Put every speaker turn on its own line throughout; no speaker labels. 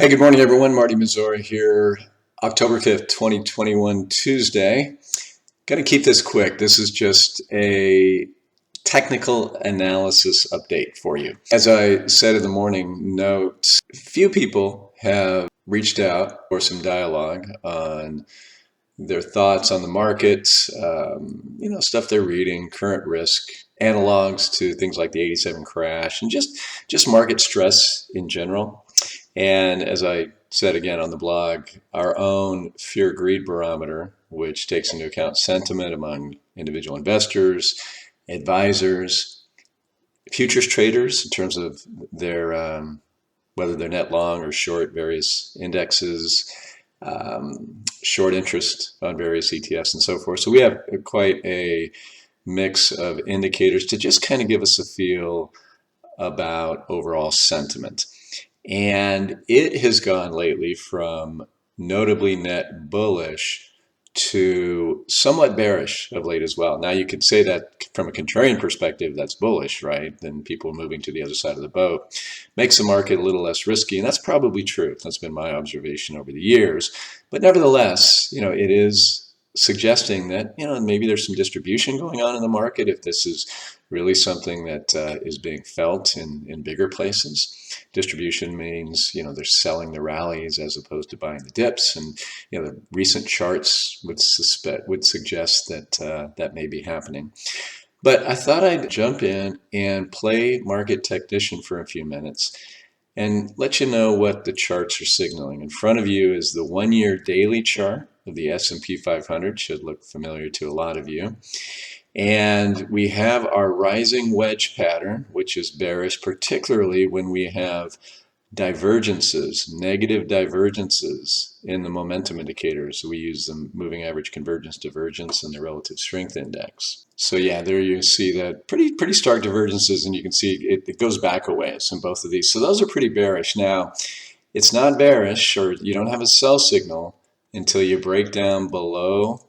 Hey, good morning, everyone. Marty Mazzora here, October 5th, 2021, Tuesday. Got to keep this quick. This is just a technical analysis update for you. As I said in the morning note, few people have reached out for some dialogue on their thoughts on the markets, stuff they're reading, current risk, analogs to things like the 87 crash, and just market stress in general. And as I said again on the blog, our own fear greed barometer, which takes into account sentiment among individual investors, advisors, futures traders in terms of their whether they're net long or short various indexes, short interest on various ETFs and so forth. So we have quite a mix of indicators to just kind of give us a feel about overall sentiment. And it has gone lately from notably net bullish to somewhat bearish of late as well. Now you could say that from a contrarian perspective, that's bullish, right? Then people moving to the other side of the boat makes the market a little less risky, and that's probably true. That's been my observation over the years. But nevertheless, it is suggesting that maybe there's some distribution going on in the market if this is really something that is being felt in bigger places. Distribution means they're selling the rallies as opposed to buying the dips, and the recent charts would suggest that that may be happening. But I thought I'd jump in and play market technician for a few minutes and let you know what the charts are signaling. In front of you is the 1-year daily chart of the S&P 500, should look familiar to a lot of you. And we have our rising wedge pattern, which is bearish, particularly when we have divergences, negative divergences in the momentum indicators. We use the moving average convergence divergence and the relative strength index. So yeah, there you see that pretty stark divergences, and you can see it goes back a ways in both of these. So those are pretty bearish. Now, it's not bearish, or you don't have a sell signal until you break down below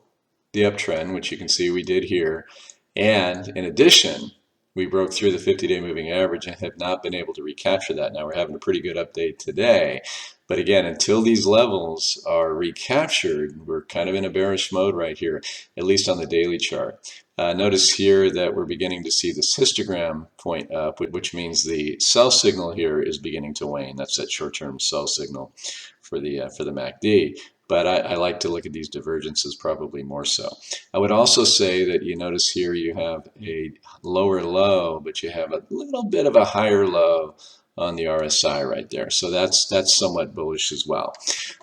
the uptrend, which you can see we did here. And in addition, we broke through the 50-day moving average and have not been able to recapture that. Now we're having a pretty good update today. But again, until these levels are recaptured, we're kind of in a bearish mode right here, at least on the daily chart. Notice here that we're beginning to see this histogram point up, which means the sell signal here is beginning to wane. That's that short-term sell signal for the MACD. But I like to look at these divergences probably more so. I would also say that you notice here you have a lower low, but you have a little bit of a higher low on the RSI right there. So that's somewhat bullish as well.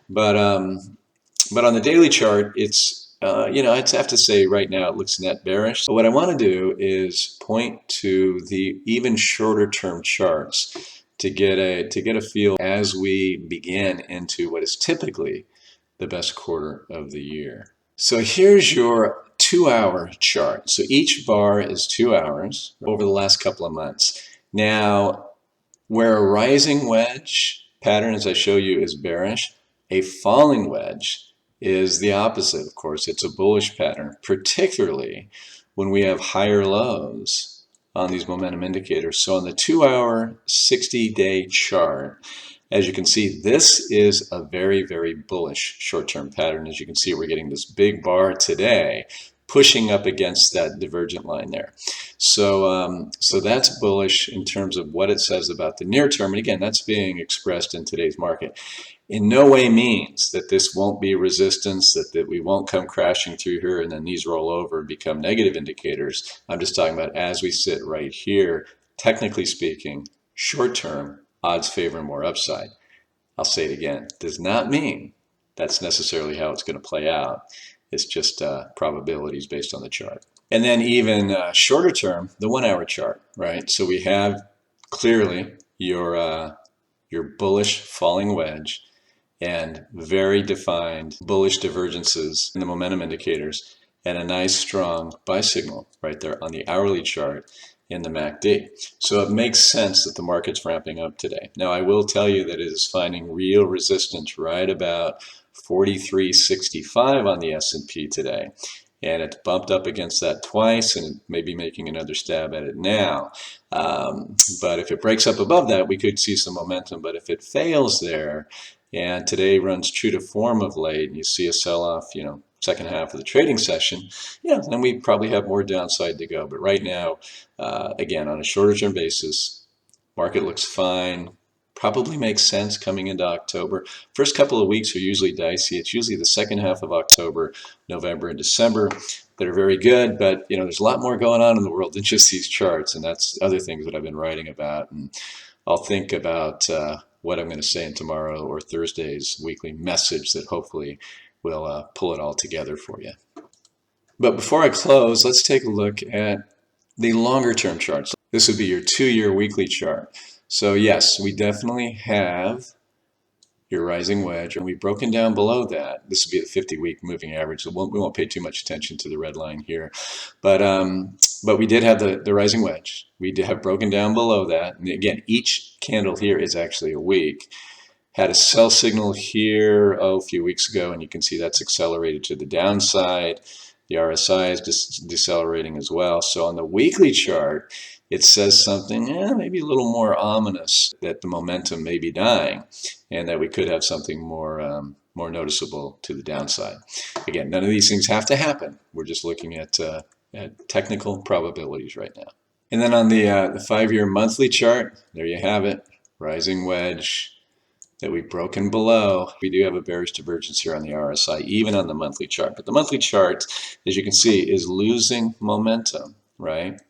But on the daily chart, it's I'd have to say right now it looks net bearish. But what I want to do is point to the even shorter term charts to get a feel as we begin into what is typically the best quarter of the year. So here's your 2-hour chart. So each bar is 2 hours over the last couple of months. Now, where a rising wedge pattern, as I show you, is bearish, a falling wedge is the opposite, of course. It's a bullish pattern, particularly when we have higher lows on these momentum indicators. So on the 2-hour, 60-day chart, as you can see, this is a very, very bullish short-term pattern. As you can see, we're getting this big bar today pushing up against that divergent line there. So that's bullish in terms of what it says about the near term. And again, that's being expressed in today's market. In no way means that this won't be resistance, that we won't come crashing through here and then these roll over and become negative indicators. I'm just talking about as we sit right here, technically speaking, short-term, odds favor more upside. I'll say it again. Does not mean that's necessarily how it's going to play out. It's just probabilities based on the chart. And then even shorter term, the 1-hour chart, right? So we have clearly your bullish falling wedge and very defined bullish divergences in the momentum indicators and a nice strong buy signal right there on the hourly chart in the MACD. So it makes sense that the market's ramping up today. Now I will tell you that it is finding real resistance right about 43.65 on the S&P today. And it's bumped up against that twice, and it may be making another stab at it now. But if it breaks up above that, we could see some momentum. But if it fails there, And today runs true to form of late, and you see a sell-off, second half of the trading session, then we probably have more downside to go. But right now, again, on a shorter term basis, market looks fine. Probably makes sense coming into October. First couple of weeks are usually dicey. It's usually the second half of October, November, and December that are very good. But there's a lot more going on in the world than just these charts, and that's other things that I've been writing about. And I'll think about what I'm going to say in tomorrow or Thursday's weekly message that hopefully will pull it all together for you. But before I close, let's take a look at the longer term charts. This would be your 2-year weekly chart. So yes, we definitely have your rising wedge, and we've broken down below that. This would be the 50-week moving average, so we won't pay too much attention to the red line here. But we did have the rising wedge. We did have broken down below that. And again, each candle here is actually a week. Had a sell signal here a few weeks ago, and you can see that's accelerated to the downside. The RSI is decelerating as well. So on the weekly chart, it says something maybe a little more ominous, that the momentum may be dying and that we could have something more noticeable to the downside. Again, none of these things have to happen. We're just looking at technical probabilities right now. And then on the 5-year monthly chart, there you have it, rising wedge that we've broken below. We do have a bearish divergence here on the RSI, even on the monthly chart. But the monthly chart, as you can see, is losing momentum, right?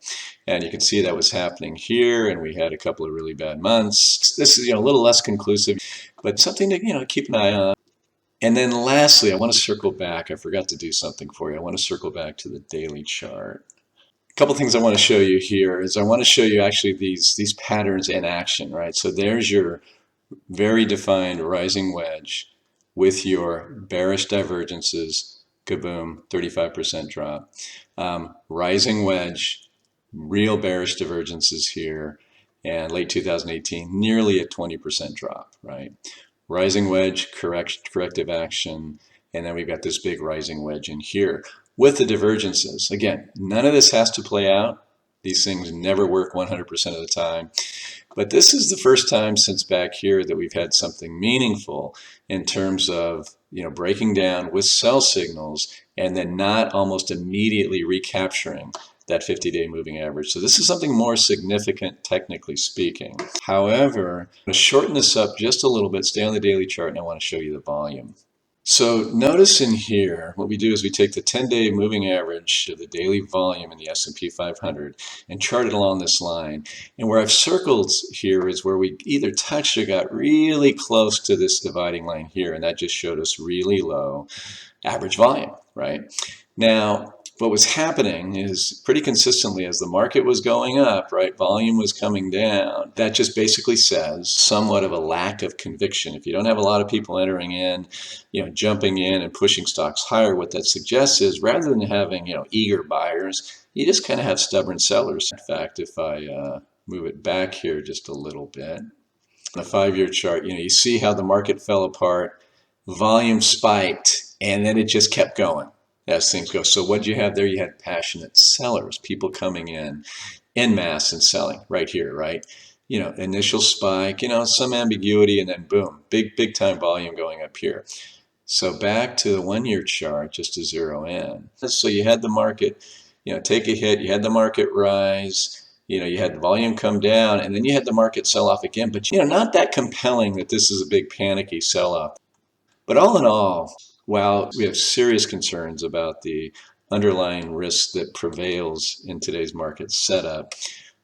And you can see that was happening here, and we had a couple of really bad months. This is a little less conclusive, but something to keep an eye on. And then lastly, I want to circle back. I forgot to do something for you. I want to circle back to the daily chart. A couple things I want to show you here is I want to show you actually these patterns in action, right? So there's your very defined rising wedge with your bearish divergences, kaboom, 35% drop. Rising wedge, real bearish divergences here, and late 2018, nearly a 20% drop, right? Rising wedge, corrective action, and then we've got this big rising wedge in here with the divergences. Again, none of this has to play out. These things never work 100% of the time. But this is the first time since back here that we've had something meaningful in terms of breaking down with sell signals and then not almost immediately recapturing that 50-day moving average. So this is something more significant, technically speaking. However, I'm going to shorten this up just a little bit, stay on the daily chart, and I want to show you the volume. So notice in here, what we do is we take the 10-day moving average of the daily volume in the S&P 500 and chart it along this line. And where I've circled here is where we either touched or got really close to this dividing line here, and that just showed us really low average volume, right? Now, what was happening is pretty consistently as the market was going up, right, volume was coming down. That just basically says somewhat of a lack of conviction. If you don't have a lot of people entering in, jumping in and pushing stocks higher, what that suggests is rather than having, eager buyers, you just kind of have stubborn sellers. In fact, if I move it back here just a little bit, the 5-year chart, you see how the market fell apart, volume spiked, and then it just kept going as things go. So what you have there, you had passionate sellers, people coming in masse and selling right here, right? Initial spike, some ambiguity, and then boom, big time volume going up here. So back to the 1-year chart, just to zero in. So you had the market, take a hit, you had the market rise, you had the volume come down, and then you had the market sell off again, but not that compelling that this is a big panicky sell-off. But all in all, while we have serious concerns about the underlying risk that prevails in today's market setup,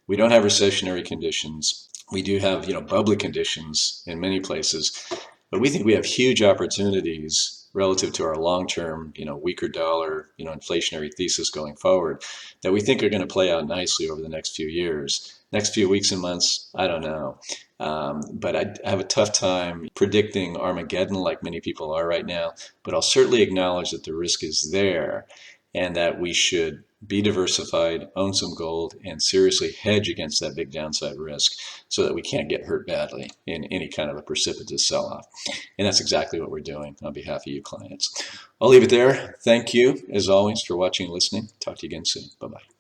we don't have recessionary conditions. We do have, bubbly conditions in many places, but we think we have huge opportunities relative to our long-term, weaker dollar, inflationary thesis going forward that we think are going to play out nicely over the next few years. Next few weeks and months, I don't know. But I have a tough time predicting Armageddon like many people are right now, but I'll certainly acknowledge that the risk is there and that we should be diversified, own some gold, and seriously hedge against that big downside risk so that we can't get hurt badly in any kind of a precipitous sell-off. And that's exactly what we're doing on behalf of you clients. I'll leave it there. Thank you, as always, for watching and listening. Talk to you again soon. Bye-bye.